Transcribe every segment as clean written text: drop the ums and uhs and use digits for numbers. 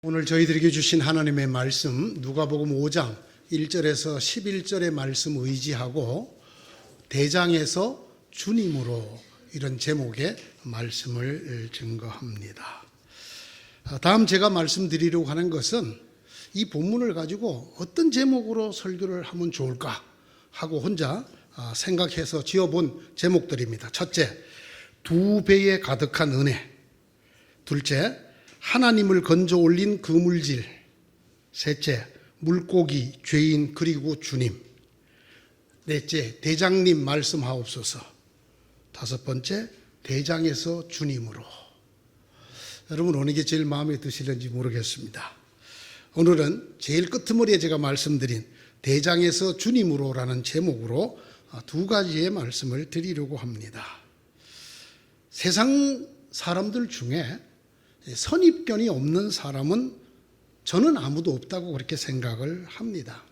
오늘 저희들에게 주신 하나님의 말씀 누가복음 5장 1절에서 11절의 말씀 의지하고 대장에서 주님으로 이런 제목의 말씀을 증거합니다. 다음 제가 말씀드리려고 하는 것은 이 본문을 가지고 어떤 제목으로 설교를 하면 좋을까 하고 혼자 생각해서 지어본 제목들입니다. 첫째, 2배에 가득한 은혜. 둘째, 하나님을 건져 올린 그물질. 셋째, 물고기, 죄인, 그리고 주님. 넷째, 대장님 말씀하옵소서. 다섯 번째, 대장에서 주님으로. 여러분 어느 게 제일 마음에 드시는지 모르겠습니다. 오늘은 제일 끄트머리에 제가 말씀드린 대장에서 주님으로라는 제목으로 두 가지의 말씀을 드리려고 합니다. 세상 사람들 중에 선입견이 없는 사람은 저는 아무도 없다고 그렇게 생각을 합니다.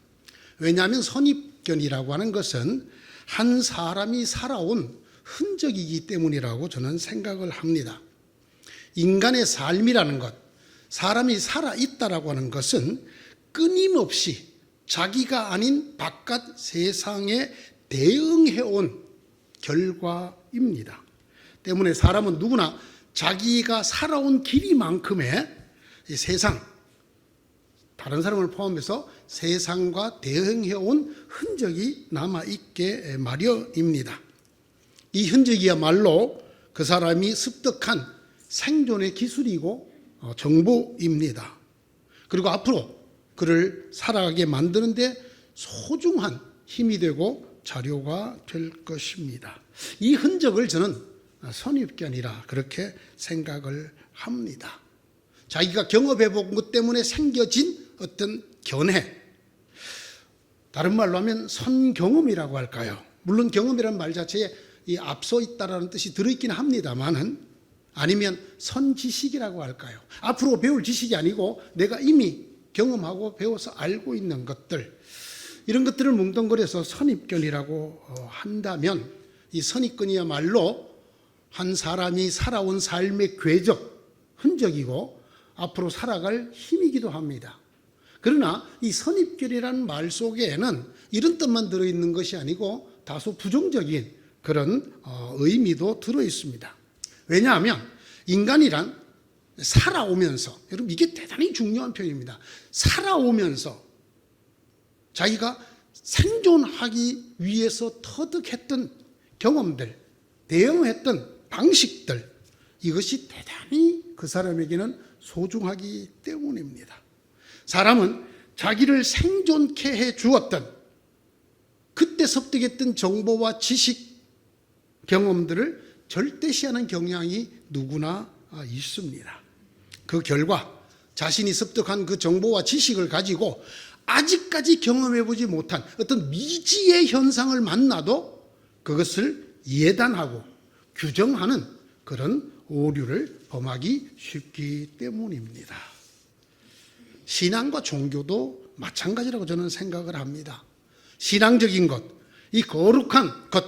왜냐하면 선입견이라고 하는 것은 한 사람이 살아온 흔적이기 때문이라고 저는 생각을 합니다. 인간의 삶이라는 것, 사람이 살아있다라고 하는 것은 끊임없이 자기가 아닌 바깥 세상에 대응해온 결과입니다. 때문에 사람은 누구나 자기가 살아온 길이만큼의 세상, 다른 사람을 포함해서 세상과 대응해온 흔적이 남아있게 마련입니다. 이 흔적이야말로 그 사람이 습득한 생존의 기술이고 정보입니다. 그리고 앞으로 그를 살아가게 만드는데 소중한 힘이 되고 자료가 될 것입니다. 이 흔적을 저는 선입견이라 그렇게 생각을 합니다. 자기가 경험해 본 것 때문에 생겨진 어떤 견해, 다른 말로 하면 선경험이라고 할까요? 물론 경험이라는 말 자체에 이 앞서 있다라는 뜻이 들어있긴 합니다만은, 아니면 선지식이라고 할까요? 앞으로 배울 지식이 아니고 내가 이미 경험하고 배워서 알고 있는 것들, 이런 것들을 뭉뚱그려서 선입견이라고 한다면, 이 선입견이야말로 한 사람이 살아온 삶의 궤적, 흔적이고 앞으로 살아갈 힘이기도 합니다. 그러나 이 선입견이라는 말 속에는 이런 뜻만 들어있는 것이 아니고 다소 부정적인 그런 의미도 들어있습니다. 왜냐하면 인간이란 살아오면서, 여러분 이게 대단히 중요한 표현입니다. 살아오면서 자기가 생존하기 위해서 터득했던 경험들, 대응했던 방식들, 이것이 대단히 그 사람에게는 소중하기 때문입니다. 사람은 자기를 생존케 해 주었던, 그때 습득했던 정보와 지식, 경험들을 절대시하는 경향이 누구나 있습니다. 그 결과 자신이 습득한 그 정보와 지식을 가지고 아직까지 경험해보지 못한 어떤 미지의 현상을 만나도 그것을 예단하고 규정하는 그런 오류를 범하기 쉽기 때문입니다. 신앙과 종교도 마찬가지라고 저는 생각을 합니다. 신앙적인 것, 이 거룩한 것,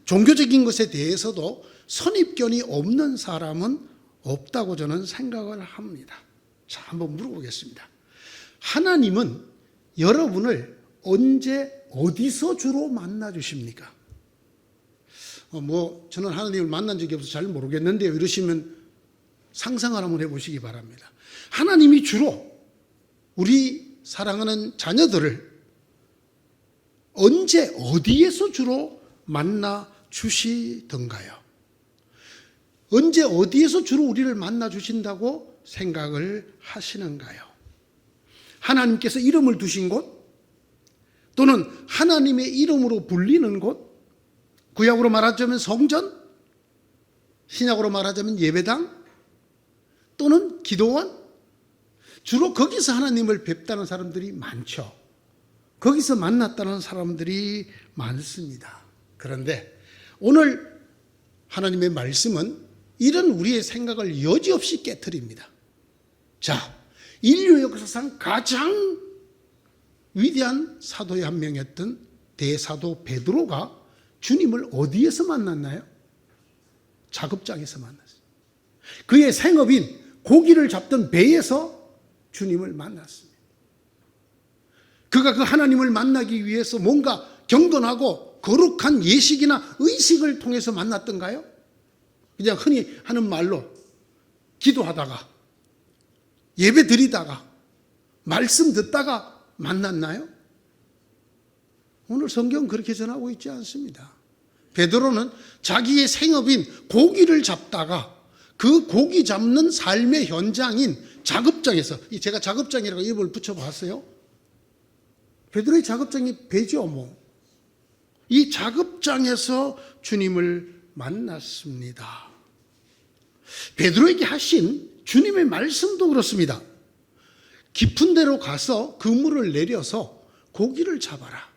종교적인 것에 대해서도 선입견이 없는 사람은 없다고 저는 생각을 합니다. 자, 한번 물어보겠습니다. 하나님은 여러분을 언제 어디서 주로 만나 주십니까? 저는 하나님을 만난 적이 없어서 잘 모르겠는데요, 이러시면 상상을 한번 해보시기 바랍니다. 하나님이 주로 우리 사랑하는 자녀들을 언제 어디에서 주로 만나 주시던가요? 언제 어디에서 주로 우리를 만나 주신다고 생각을 하시는가요? 하나님께서 이름을 두신 곳, 또는 하나님의 이름으로 불리는 곳, 구약으로 말하자면 성전, 신약으로 말하자면 예배당, 또는 기도원, 주로 거기서 하나님을 뵙다는 사람들이 많죠. 거기서 만났다는 사람들이 많습니다. 그런데 오늘 하나님의 말씀은 이런 우리의 생각을 여지없이 깨트립니다. 자, 인류 역사상 가장 위대한 사도의 한 명이었던 대사도 베드로가 주님을 어디에서 만났나요? 작업장에서 만났어요. 그의 생업인 고기를 잡던 배에서 주님을 만났습니다. 그가 그 하나님을 만나기 위해서 뭔가 경건하고 거룩한 예식이나 의식을 통해서 만났던가요? 그냥 흔히 하는 말로 기도하다가 예배 드리다가 말씀 듣다가 만났나요? 오늘 성경은 그렇게 전하고 있지 않습니다. 베드로는 자기의 생업인 고기를 잡다가 그 고기 잡는 삶의 현장인 작업장에서, 제가 작업장이라고 이름을 붙여봤어요. 베드로의 작업장이 배죠 뭐. 이 작업장에서 주님을 만났습니다. 베드로에게 하신 주님의 말씀도 그렇습니다. 깊은 데로 가서 그물을 내려서 고기를 잡아라.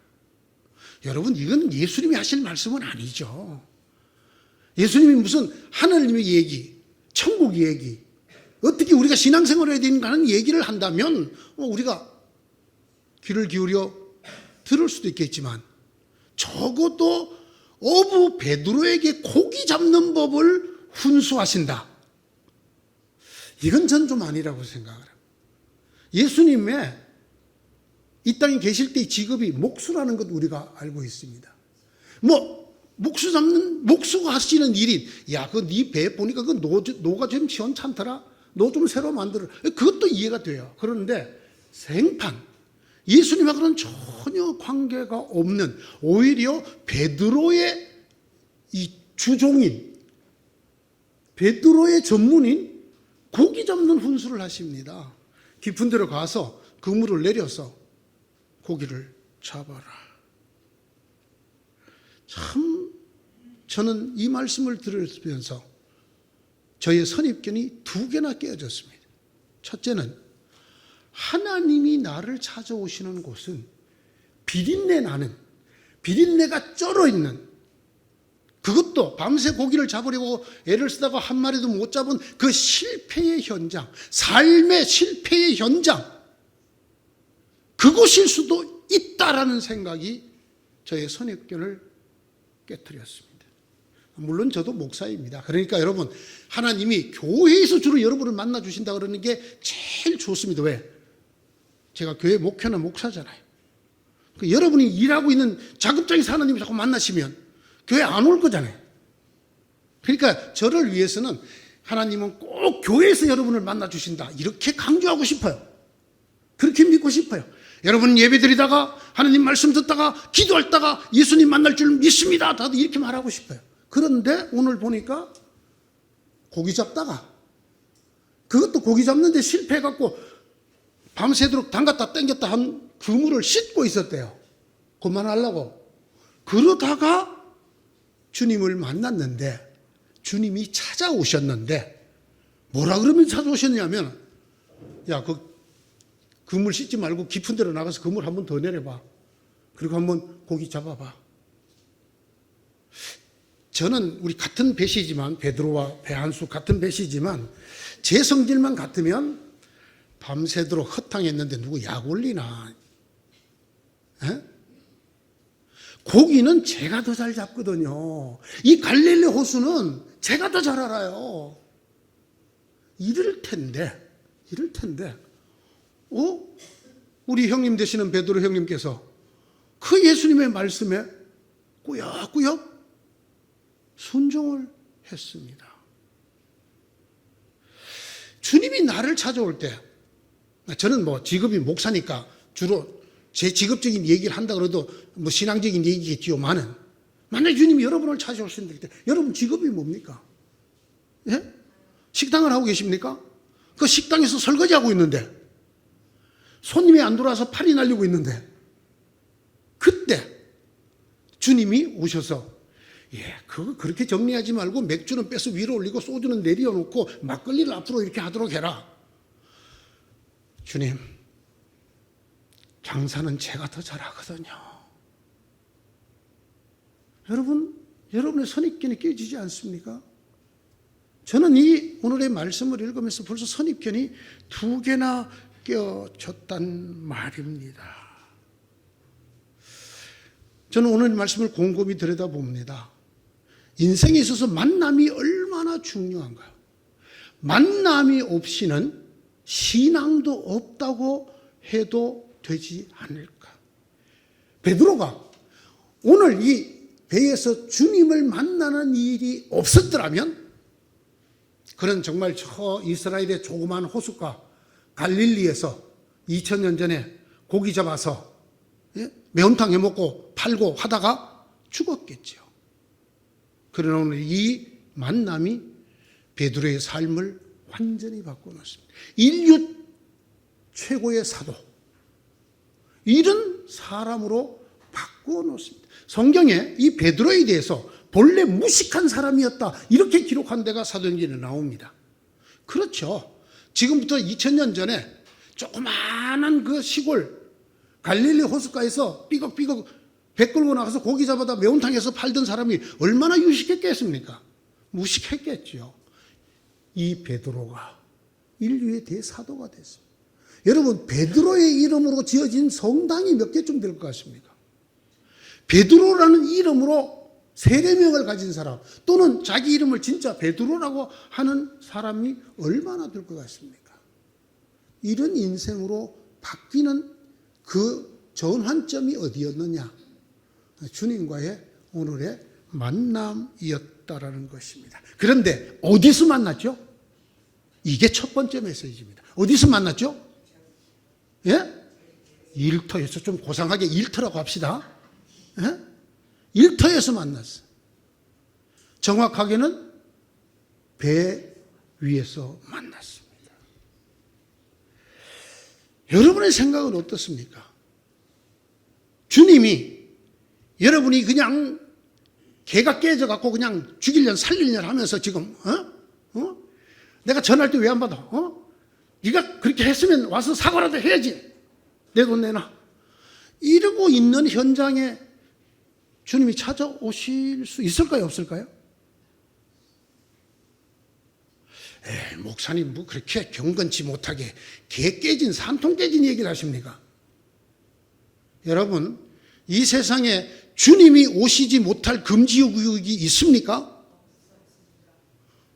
여러분, 이건 예수님이 하실 말씀은 아니죠. 예수님이 무슨 하나님의 얘기, 천국 얘기, 어떻게 우리가 신앙생활을 해야 되는가 하는 얘기를 한다면 우리가 귀를 기울여 들을 수도 있겠지만, 적어도 어부 베드로에게 고기 잡는 법을 훈수하신다. 이건 전 좀 아니라고 생각을 합니다. 예수님의 이 땅에 계실 때의 직업이 목수라는 것 우리가 알고 있습니다. 목수가 하시는 일인, 야, 네 배 보니까 그 노가 좀 시원찮더라? 노 좀 새로 만들어. 그것도 이해가 돼요. 그런데 생판, 예수님하고는 전혀 관계가 없는, 오히려 베드로의 이 주종인, 베드로의 전문인 고기 잡는 훈수를 하십니다. 깊은 데로 가서 그물을 내려서 고기를 잡아라. 참, 저는 이 말씀을 들으면서 저의 선입견이 두 개나 깨어졌습니다. 첫째는, 하나님이 나를 찾아오시는 곳은 비린내 나는, 비린내가 쩔어있는, 그것도 밤새 고기를 잡으려고 애를 쓰다가 한 마리도 못 잡은 그 실패의 현장, 삶의 실패의 현장, 그곳일 수도 있다라는 생각이 저의 선입견을 깨뜨렸습니다. 물론 저도 목사입니다. 그러니까 여러분, 하나님이 교회에서 주로 여러분을 만나 주신다 그러는 게 제일 좋습니다. 왜? 제가 교회 목회나 목사잖아요. 여러분이 일하고 있는 작업장에서 하나님이 자꾸 만나시면 교회 안 올 거잖아요. 그러니까 저를 위해서는 하나님은 꼭 교회에서 여러분을 만나 주신다, 이렇게 강조하고 싶어요. 그렇게 믿고 싶어요. 여러분 예배드리다가 하나님 말씀 듣다가 기도하다가 예수님 만날 줄 믿습니다, 다들 이렇게 말하고 싶어요. 그런데 오늘 보니까 고기 잡다가, 그것도 고기 잡는데 실패해갖고 밤새도록 담갔다 땡겼다 한 그물을 씻고 있었대요. 그만하려고. 그러다가 주님을 만났는데, 주님이 찾아오셨는데, 뭐라 그러면 찾아오셨냐면, 야, 그물 씻지 말고 깊은 데로 나가서 그물 한 번 더 내려봐. 그리고 한번 고기 잡아봐. 저는 우리 같은 배시지만, 베드로와 배한수 같은 배시지만, 제 성질만 같으면 밤새도록 허탕했는데 누구 약 올리나? 에? 고기는 제가 더 잘 잡거든요. 이 갈릴리 호수는 제가 더 잘 알아요. 이럴 텐데, 우리 형님 되시는 베드로 형님께서 그 예수님의 말씀에 꾸역꾸역 순종을 했습니다. 주님이 나를 찾아올 때, 저는 직업이 목사니까 주로 제 직업적인 얘기를 한다 그래도 신앙적인 얘기겠지요. 만약에 주님이 여러분을 찾아오신다 때, 여러분 직업이 뭡니까? 예? 식당을 하고 계십니까? 그 식당에서 설거지하고 있는데, 손님이 안 들어와서 팔이 날리고 있는데, 그때 주님이 오셔서, 그거 그렇게 정리하지 말고 맥주는 빼서 위로 올리고 소주는 내려놓고 막걸리를 앞으로 이렇게 하도록 해라. 주님, 장사는 제가 더 잘하거든요. 여러분의 선입견이 깨지지 않습니까? 저는 이 오늘의 말씀을 읽으면서 벌써 선입견이 두 개나 깨어졌단 말입니다. 저는 오늘 말씀을 곰곰이 들여다봅니다. 인생에 있어서 만남이 얼마나 중요한가요? 만남이 없이는 신앙도 없다고 해도 되지 않을까. 베드로가 오늘 이 배에서 주님을 만나는 일이 없었더라면 그는 정말 저 이스라엘의 조그만 호숫가 갈릴리에서 2000년 전에 고기 잡아서 매운탕 해먹고 팔고 하다가 죽었겠죠. 그러나 오늘 이 만남이 베드로의 삶을 완전히 바꿔놓습니다. 인류 최고의 사도, 이런 사람으로 바꿔놓습니다. 성경에 이 베드로에 대해서 본래 무식한 사람이었다 이렇게 기록한 데가 사도행전에 나옵니다. 그렇죠. 지금부터 2000년 전에 조그마한 그 시골 갈릴리 호숫가에서 삐걱삐걱 배 끌고 나가서 고기 잡아다 매운탕에서 팔던 사람이 얼마나 유식했겠습니까? 무식했겠죠. 이 베드로가 인류의 대사도가 됐습니다. 여러분, 베드로의 이름으로 지어진 성당이 몇 개쯤 될 것 같습니까? 베드로라는 이름으로 세례명을 가진 사람 또는 자기 이름을 진짜 베드로라고 하는 사람이 얼마나 될 것 같습니까? 이런 인생으로 바뀌는 그 전환점이 어디였느냐? 주님과의 오늘의 만남이었다라는 것입니다. 그런데 어디서 만났죠? 이게 첫 번째 메시지입니다. 어디서 만났죠? 예? 일터에서, 좀 고상하게 일터라고 합시다. 예? 일터에서 만났어요. 정확하게는 배 위에서 만났습니다. 여러분의 생각은 어떻습니까? 주님이 여러분이 그냥 개가 깨져갖고 그냥 죽이려 살리려 하면서 지금 내가 전화할 때 왜 안 받아? 네가 그렇게 했으면 와서 사과라도 해야지. 내 돈 내놔. 이러고 있는 현장에 주님이 찾아오실 수 있을까요? 없을까요? 목사님 뭐 그렇게 경건치 못하게 개 깨진 산통 깨진 얘기를 하십니까? 여러분, 이 세상에 주님이 오시지 못할 금지구역이 있습니까?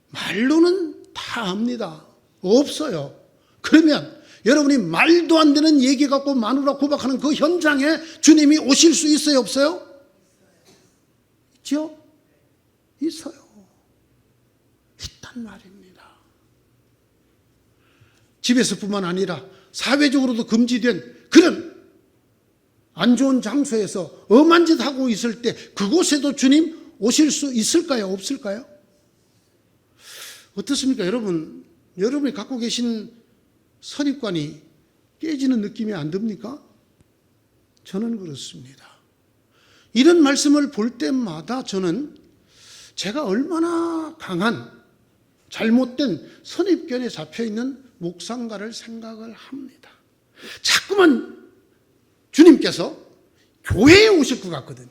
말로는 다 합니다. 없어요. 그러면 여러분이 말도 안 되는 얘기 갖고 마누라 구박하는 그 현장에 주님이 오실 수 있어요? 없어요? 있죠? 있어요. 있단 말입니다. 집에서뿐만 아니라 사회적으로도 금지된 그런 안 좋은 장소에서 엄한 짓 하고 있을 때 그곳에도 주님 오실 수 있을까요? 없을까요? 어떻습니까? 여러분이 갖고 계신 선입관이 깨지는 느낌이 안 듭니까? 저는 그렇습니다. 이런 말씀을 볼 때마다 저는 제가 얼마나 강한 잘못된 선입견에 잡혀있는 목상가를 생각을 합니다. 자꾸만 주님께서 교회에 오실 것 같거든요.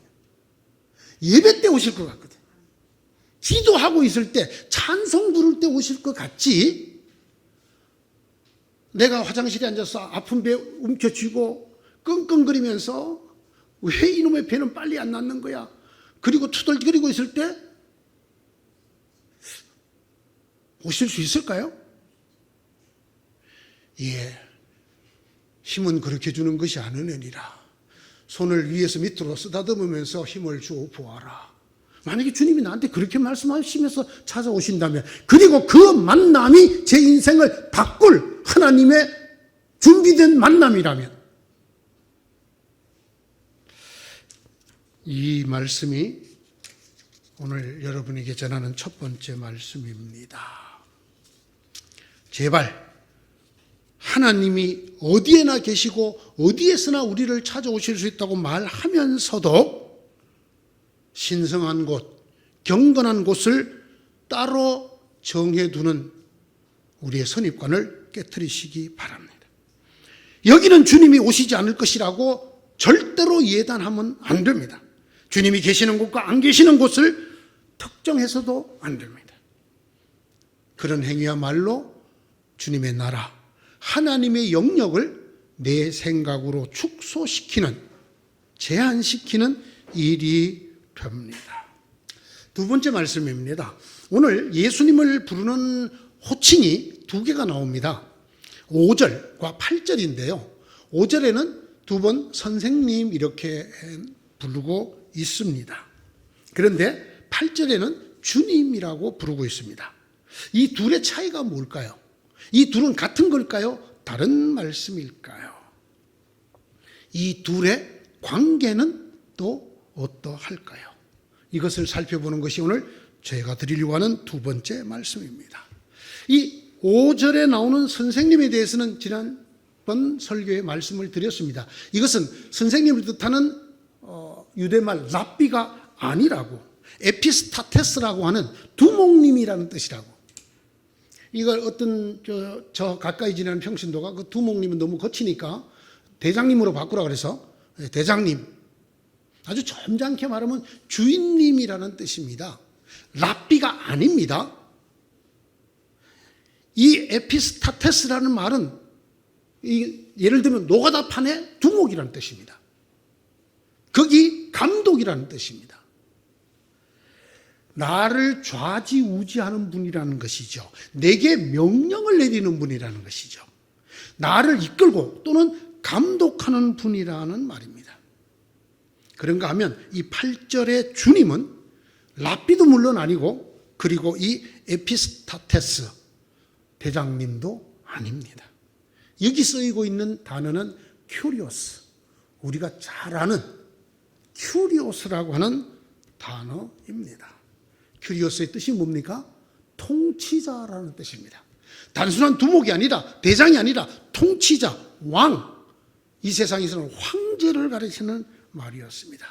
예배 때 오실 것 같거든요. 기도하고 있을 때, 찬송 부를 때 오실 것 같지, 내가 화장실에 앉아서 아픈 배 움켜쥐고 끙끙거리면서 왜 이놈의 배는 빨리 안 낫는 거야? 그리고 투덜거리고 있을 때 오실 수 있을까요? 예, 힘은 그렇게 주는 것이 아니느니라. 손을 위에서 밑으로 쓰다듬으면서 힘을 주어 보아라. 만약에 주님이 나한테 그렇게 말씀하시면서 찾아오신다면, 그리고 그 만남이 제 인생을 바꿀 하나님의 준비된 만남이라면, 이 말씀이 오늘 여러분에게 전하는 첫 번째 말씀입니다. 제발 하나님이 어디에나 계시고 어디에서나 우리를 찾아오실 수 있다고 말하면서도 신성한 곳, 경건한 곳을 따로 정해두는 우리의 선입관을 깨트리시기 바랍니다. 여기는 주님이 오시지 않을 것이라고 절대로 예단하면 안 됩니다. 주님이 계시는 곳과 안 계시는 곳을 특정해서도 안 됩니다. 그런 행위야말로 주님의 나라, 하나님의 영역을 내 생각으로 축소시키는, 제한시키는 일이 됩니다. 두 번째 말씀입니다. 오늘 예수님을 부르는 호칭이 두 개가 나옵니다. 5절과 8절인데요. 5절에는 두 번 선생님 이렇게 부르고 있습니다. 그런데 8절에는 주님이라고 부르고 있습니다. 이 둘의 차이가 뭘까요? 이 둘은 같은 걸까요? 다른 말씀일까요? 이 둘의 관계는 또 어떠할까요? 이것을 살펴보는 것이 오늘 제가 드리려고 하는 두 번째 말씀입니다. 이 5절에 나오는 선생님에 대해서는 지난번 설교에 말씀을 드렸습니다. 이것은 선생님을 뜻하는 유대말 랍비가 아니라고, 에피스타테스라고 하는 두목님이라는 뜻이라고. 이걸 어떤 저 가까이 지내는 평신도가 그 두목님은 너무 거치니까 대장님으로 바꾸라 그래서 대장님, 아주 점잖게 말하면 주인님이라는 뜻입니다. 랍비가 아닙니다. 이 에피스타테스라는 말은 예를 들면 노가다판의 두목이라는 뜻입니다. 거기 감독이라는 뜻입니다. 나를 좌지우지하는 분이라는 것이죠. 내게 명령을 내리는 분이라는 것이죠. 나를 이끌고 또는 감독하는 분이라는 말입니다. 그런가 하면 이 8절의 주님은 랍비도 물론 아니고, 그리고 이 에피스타테스 대장님도 아닙니다. 여기 쓰이고 있는 단어는 큐리오스, 우리가 잘 아는 큐리오스라고 하는 단어입니다. 큐리오스의 뜻이 뭡니까? 통치자라는 뜻입니다. 단순한 두목이 아니라, 대장이 아니라 통치자, 왕, 이 세상에서는 황제를 가리키는 말이었습니다.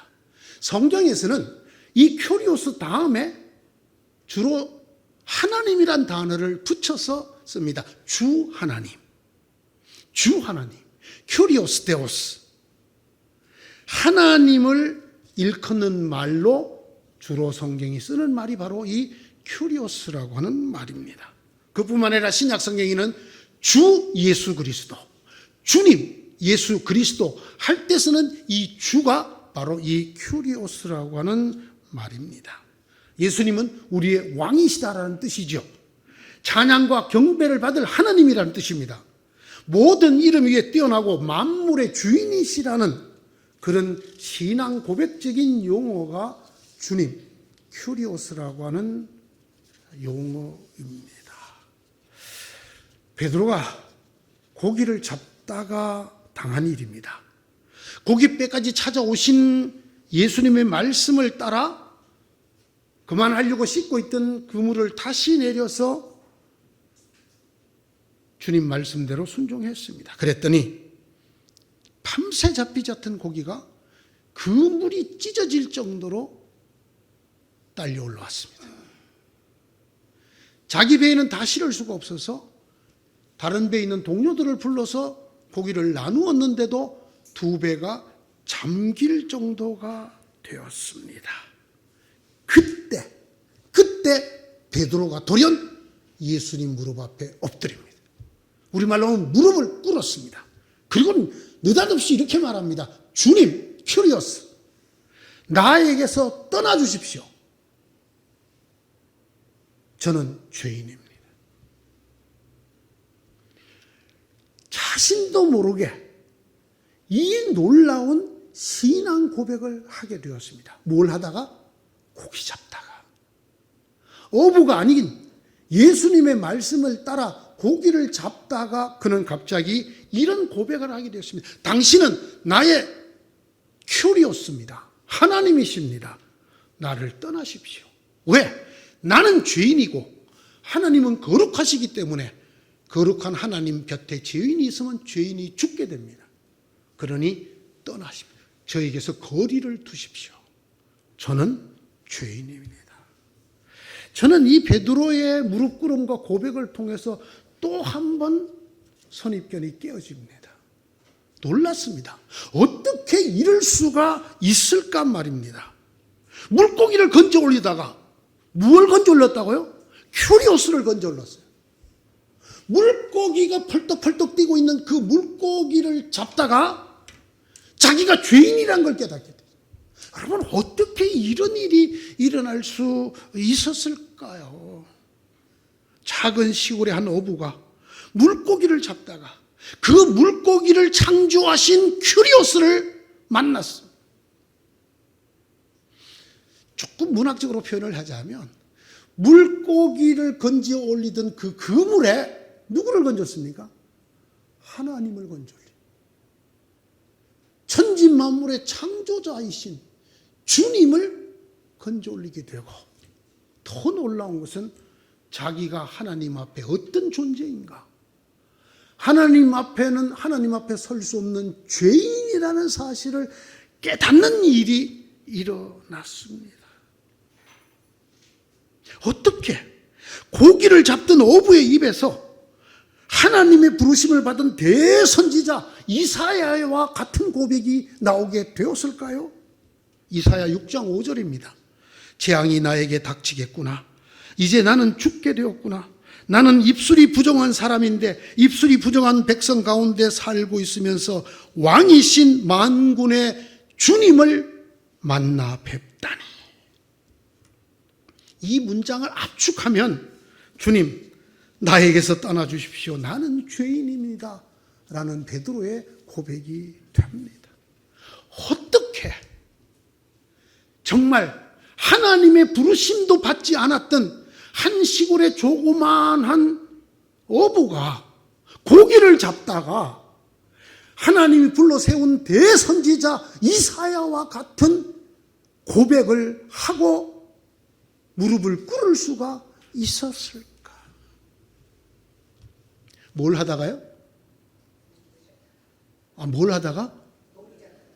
성경에서는 이 큐리오스 다음에 주로 하나님이란 단어를 붙여서 씁니다. 주 하나님, 주 하나님, 큐리오스 데오스. 하나님을 일컫는 말로 주로 성경이 쓰는 말이 바로 이 큐리오스라고 하는 말입니다. 그뿐만 아니라 신약 성경에는 주 예수 그리스도, 주님 예수 그리스도 할 때 쓰는 이 주가 바로 이 큐리오스라고 하는 말입니다. 예수님은 우리의 왕이시다라는 뜻이죠. 찬양과 경배를 받을 하나님이라는 뜻입니다. 모든 이름 위에 뛰어나고 만물의 주인이시라는 그런 신앙 고백적인 용어가 주님, 큐리오스라고 하는 용어입니다. 베드로가 고기를 잡다가 당한 일입니다. 고깃배까지 찾아오신 예수님의 말씀을 따라 그만하려고 씻고 있던 그물을 다시 내려서 주님 말씀대로 순종했습니다. 그랬더니 밤새 잡히지 않던 고기가 그물이 찢어질 정도로 딸려 올라왔습니다. 자기 배에는 다 실을 수가 없어서 다른 배에 있는 동료들을 불러서 고기를 나누었는데도 두 배가 잠길 정도가 되었습니다. 그때 베드로가 돌연 예수님 무릎 앞에 엎드립니다. 우리말로 하면 무릎을 꿇었습니다. 그리고 느닷없이 이렇게 말합니다. 주님, 큐리오스, 나에게서 떠나주십시오. 저는 죄인입니다. 자신도 모르게 이 놀라운 신앙 고백을 하게 되었습니다. 뭘 하다가? 고기 잡다가. 어부가 아닌 예수님의 말씀을 따라 고기를 잡다가 그는 갑자기 이런 고백을 하게 되었습니다. 당신은 나의 큐리오스입니다. 하나님이십니다. 나를 떠나십시오. 왜? 나는 죄인이고 하나님은 거룩하시기 때문에 거룩한 하나님 곁에 죄인이 있으면 죄인이 죽게 됩니다. 그러니 떠나십시오. 저에게서 거리를 두십시오. 저는 죄인입니다. 저는 이 베드로의 무릎 꿇음과 고백을 통해서 또 한 번 선입견이 깨어집니다. 놀랐습니다. 어떻게 이럴 수가 있을까 말입니다. 물고기를 건져 올리다가 무엇을 건져 올렸다고요? 큐리오스를 건져 올렸어요. 물고기가 펄떡펄떡 뛰고 있는 그 물고기를 잡다가 자기가 죄인이란 걸 깨닫게 돼요. 여러분, 어떻게 이런 일이 일어날 수 있었을까요? 작은 시골의 한 어부가 물고기를 잡다가 그 물고기를 창조하신 큐리오스를 만났어. 조금 문학적으로 표현을 하자면 물고기를 건져 올리던 그 그물에 누구를 건졌습니까? 하나님을 건져 올리. 천지 만물의 창조자이신 주님을 건져 올리게 되고, 더 놀라운 것은 자기가 하나님 앞에 어떤 존재인가, 하나님 앞에 설 수 없는 죄인이라는 사실을 깨닫는 일이 일어났습니다. 어떻게 고기를 잡던 어부의 입에서 하나님의 부르심을 받은 대선지자 이사야와 같은 고백이 나오게 되었을까요? 이사야 6장 5절입니다. 재앙이 나에게 닥치겠구나. 이제 나는 죽게 되었구나. 나는 입술이 부정한 사람인데 입술이 부정한 백성 가운데 살고 있으면서 왕이신 만군의 주님을 만나 뵙다니. 이 문장을 압축하면 주님, 나에게서 떠나주십시오. 나는 죄인입니다. 라는 베드로의 고백이 됩니다. 어떻게 정말 하나님의 부르심도 받지 않았던 한 시골의 조그만한 어부가 고기를 잡다가 하나님이 불러 세운 대선지자 이사야와 같은 고백을 하고 무릎을 꿇을 수가 있었을까? 뭘 하다가요? 뭘 하다가?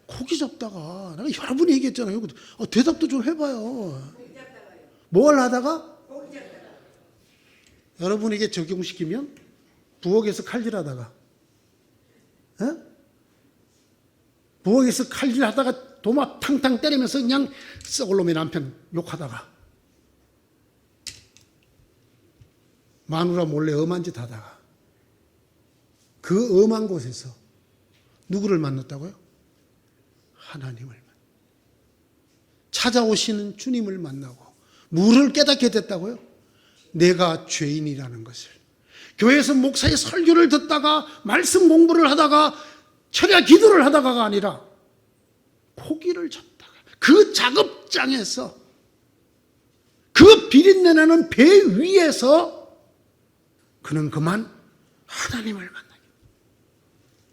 고기 잡다가. 내가 여러 번 얘기했잖아요. 대답도 좀 해봐요. 뭘 하다가? 여러분에게 적용시키면 부엌에서 칼질하다가, 부엌에서 칼질하다가 도마 탕탕 때리면서 그냥 썩을 놈의 남편 욕하다가, 마누라 몰래 엄한 짓 하다가, 그 엄한 곳에서 누구를 만났다고요? 하나님을 만나. 찾아오시는 주님을 만나고 뭐를 깨닫게 됐다고요? 내가 죄인이라는 것을. 교회에서 목사의 설교를 듣다가 말씀 공부를 하다가 철야 기도를 하다가가 아니라 고기를 잡다가 그 작업장에서 그 비린내나는 배 위에서 그는 그만 하나님을 만나게,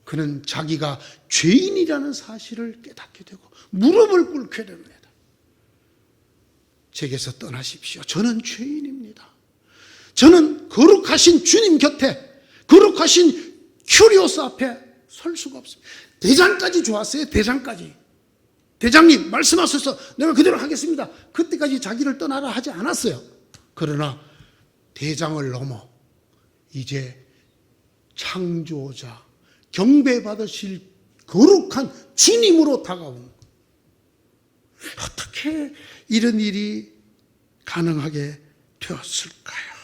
그는 자기가 죄인이라는 사실을 깨닫게 되고 무릎을 꿇게 됩니다. 제게서 떠나십시오. 저는 죄인입니다. 저는 거룩하신 주님 곁에, 거룩하신 큐리오스 앞에 설 수가 없습니다. 대장까지 좋았어요. 대장까지. 대장님 말씀하셔서 내가 그대로 하겠습니다. 그때까지 자기를 떠나라 하지 않았어요. 그러나 대장을 넘어 이제 창조자, 경배받으실 거룩한 주님으로 다가온 것. 어떻게 이런 일이 가능하게 되었을까요?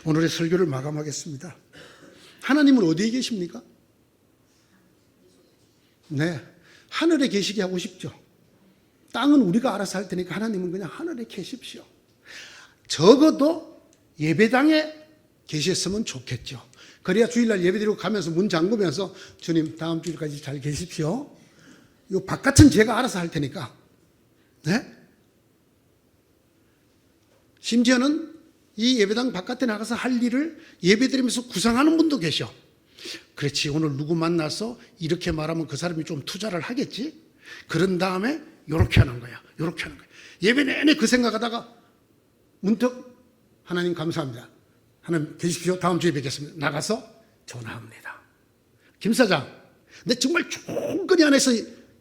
오늘의 설교를 마감하겠습니다. 하나님은 어디에 계십니까? 네, 하늘에 계시게 하고 싶죠. 땅은 우리가 알아서 할 테니까 하나님은 그냥 하늘에 계십시오. 적어도 예배당에 계셨으면 좋겠죠. 그래야 주일날 예배드리고 가면서 문 잠그면서 주님 다음 주일까지 잘 계십시오. 요 바깥은 제가 알아서 할 테니까. 네? 심지어는 이 예배당 바깥에 나가서 할 일을 예배드리면서 구상하는 분도 계셔. 그렇지, 오늘 누구 만나서 이렇게 말하면 그 사람이 좀 투자를 하겠지. 그런 다음에 요렇게 하는 거야. 요렇게 하는 거야. 예배 내내 그 생각하다가 문득 하나님 감사합니다. 하나님 계십시오. 다음 주에 뵙겠습니다. 나가서 전화합니다. 김 사장, 내 정말 조건이 안에서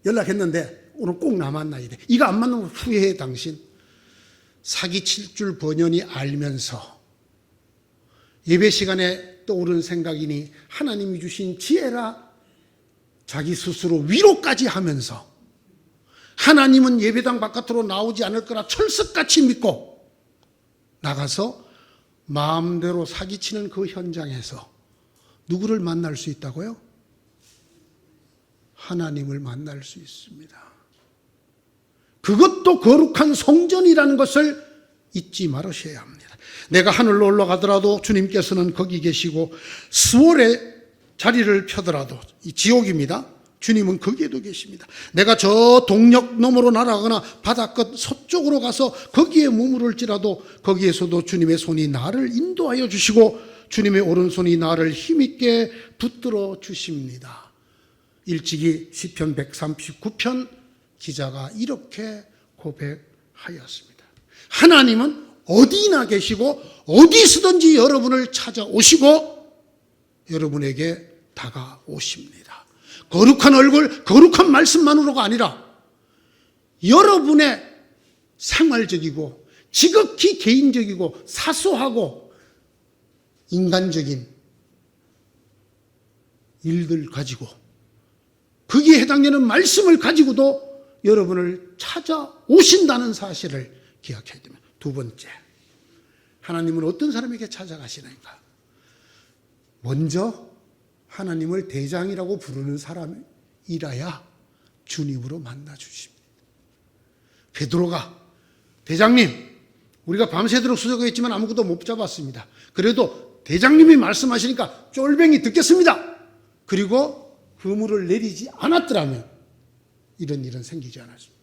연락했는데 오늘 꼭 나 만나야 돼. 이거 안 만나면 후회해 당신. 사기칠 줄 번연히 알면서 예배 시간에 떠오르는 생각이니 하나님이 주신 지혜라 자기 스스로 위로까지 하면서 하나님은 예배당 바깥으로 나오지 않을 거라 철석같이 믿고 나가서 마음대로 사기치는 그 현장에서 누구를 만날 수 있다고요? 하나님을 만날 수 있습니다. 그것도 거룩한 성전이라는 것을 잊지 말으셔야 합니다. 내가 하늘로 올라가더라도 주님께서는 거기 계시고 스월의 자리를 펴더라도, 이 지옥입니다. 주님은 거기에도 계십니다. 내가 저 동력 너머로 날아가거나 바다 끝 서쪽으로 가서 거기에 머무를지라도 거기에서도 주님의 손이 나를 인도하여 주시고 주님의 오른손이 나를 힘있게 붙들어 주십니다. 일찍이 시편 139편 기자가 이렇게 고백하였습니다. 하나님은 어디나 계시고 어디서든지 여러분을 찾아오시고 여러분에게 다가오십니다. 거룩한 얼굴, 거룩한 말씀만으로가 아니라 여러분의 생활적이고 지극히 개인적이고 사소하고 인간적인 일들 가지고 거기에 해당되는 말씀을 가지고도 여러분을 찾아오신다는 사실을 기억해야 됩니다. 두 번째, 하나님은 어떤 사람에게 찾아가시는가? 먼저 하나님을 대장이라고 부르는 사람이라야 주님으로 만나 주십니다. 베드로가 대장님, 우리가 밤새도록 수고했지만 아무것도 못 잡았습니다. 그래도 대장님이 말씀하시니까 쫄뱅이 듣겠습니다. 그리고 그물을 내리지 않았더라면 이런 일은 생기지 않았습니다.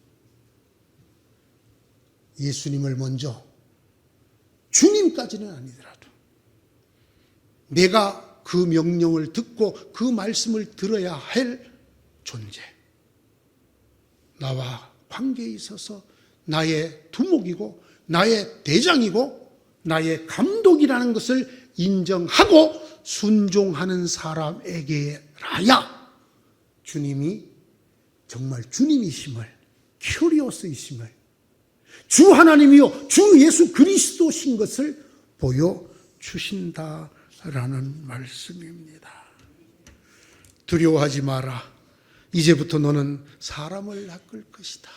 예수님을 먼저, 주님까지는 아니더라도 내가 그 명령을 듣고 그 말씀을 들어야 할 존재, 나와 관계에 있어서 나의 두목이고 나의 대장이고 나의 감독이라는 것을 인정하고 순종하는 사람에게라야 주님이 정말 주님이심을, 큐리오스이심을, 주 하나님이요 주 예수 그리스도신 것을 보여주신다라는 말씀입니다. 두려워하지 마라. 이제부터 너는 사람을 낚을 것이다.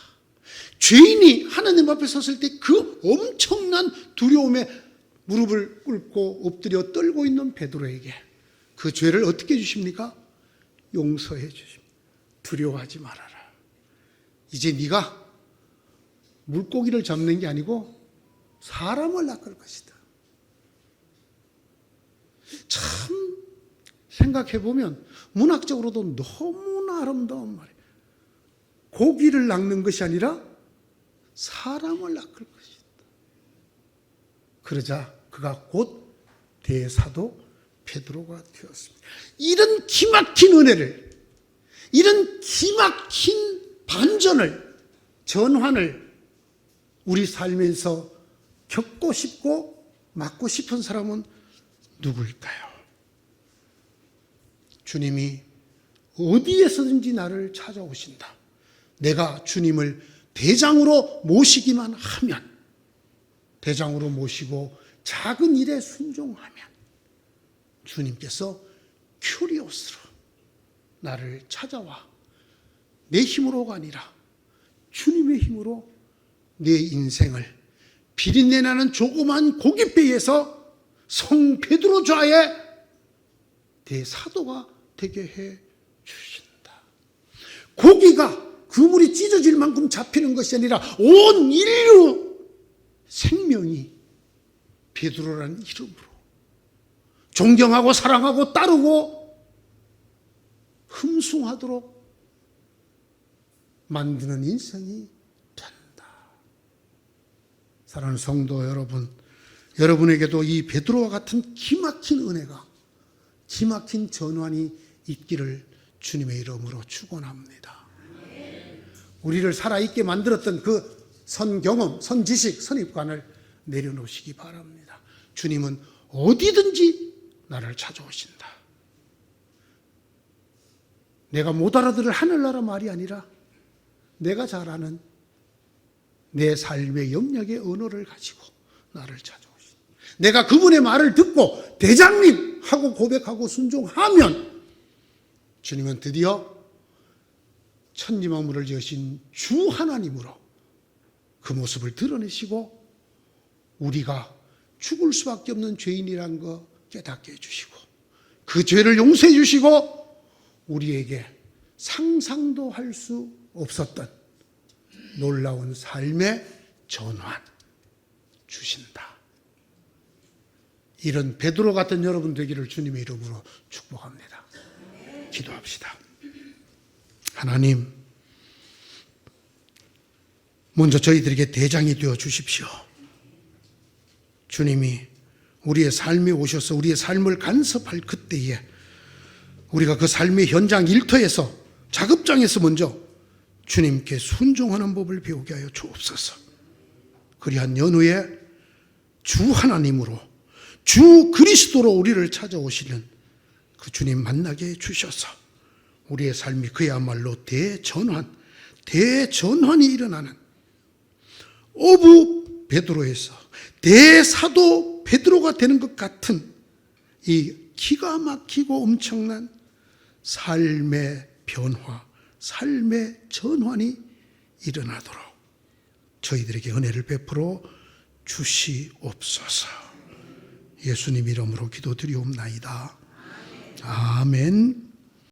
죄인이 하나님 앞에 섰을 때 그 엄청난 두려움에 무릎을 꿇고 엎드려 떨고 있는 베드로에게 그 죄를 어떻게 해주십니까? 용서해 주십니다. 두려워하지 말아라. 이제 네가 물고기를 잡는 게 아니고 사람을 낚을 것이다. 참 생각해보면 문학적으로도 너무나 아름다운 말이에요. 고기를 낚는 것이 아니라 사람을 낚을 것이다. 그러자 그가 곧 대사도 베드로가 되었습니다. 이런 기막힌 은혜를, 이런 기막힌 반전을, 전환을 우리 살면서 겪고 싶고 맞고 싶은 사람은 누구일까요? 주님이 어디에서든지 나를 찾아오신다. 내가 주님을 대장으로 모시기만 하면, 대장으로 모시고 작은 일에 순종하면 주님께서 큐리오스로 나를 찾아와 내 힘으로가 아니라 주님의 힘으로 내 인생을 비린내나는 조그만 고깃배에서 성 베드로 좌의 대사도가 되게 해 주신다. 고기가 그물이 찢어질 만큼 잡히는 것이 아니라 온 인류 생명이 베드로라는 이름으로 존경하고 사랑하고 따르고 흠숭하도록 만드는 인생이 된다. 사랑하는 성도 여러분, 여러분에게도 이 베드로와 같은 기막힌 은혜가, 기막힌 전환이 있기를 주님의 이름으로 축원합니다. 우리를 살아있게 만들었던 그 선경험, 선지식, 선입관을 내려놓으시기 바랍니다. 주님은 어디든지 나를 찾아오신다. 내가 못 알아들을 하늘나라 말이 아니라 내가 잘 아는 내 삶의 영역의 언어를 가지고 나를 찾아오신다. 내가 그분의 말을 듣고 대장님 하고 고백하고 순종하면 주님은 드디어 천지만물을 지으신 주 하나님으로 그 모습을 드러내시고 우리가 죽을 수밖에 없는 죄인이란 거 깨닫게 해주시고 그 죄를 용서해 주시고 우리에게 상상도 할 수 없었던 놀라운 삶의 전환 주신다. 이런 베드로 같은 여러분 되기를 주님의 이름으로 축복합니다. 기도합시다. 하나님, 먼저 저희들에게 대장이 되어 주십시오. 주님이 우리의 삶에 오셔서 우리의 삶을 간섭할 그때에 우리가 그 삶의 현장 일터에서, 작업장에서 먼저 주님께 순종하는 법을 배우게 하여 주옵소서. 그리한 연후에 주 하나님으로, 주 그리스도로 우리를 찾아오시는 그 주님 만나게 해주셔서 우리의 삶이 그야말로 대전환이 일어나는 오부 베드로에서 대사도 베드로가 되는 것 같은 이 기가 막히고 엄청난 삶의 변화, 삶의 전환이 일어나도록 저희들에게 은혜를 베풀어 주시옵소서. 예수님 이름으로 기도드리옵나이다. 아멘.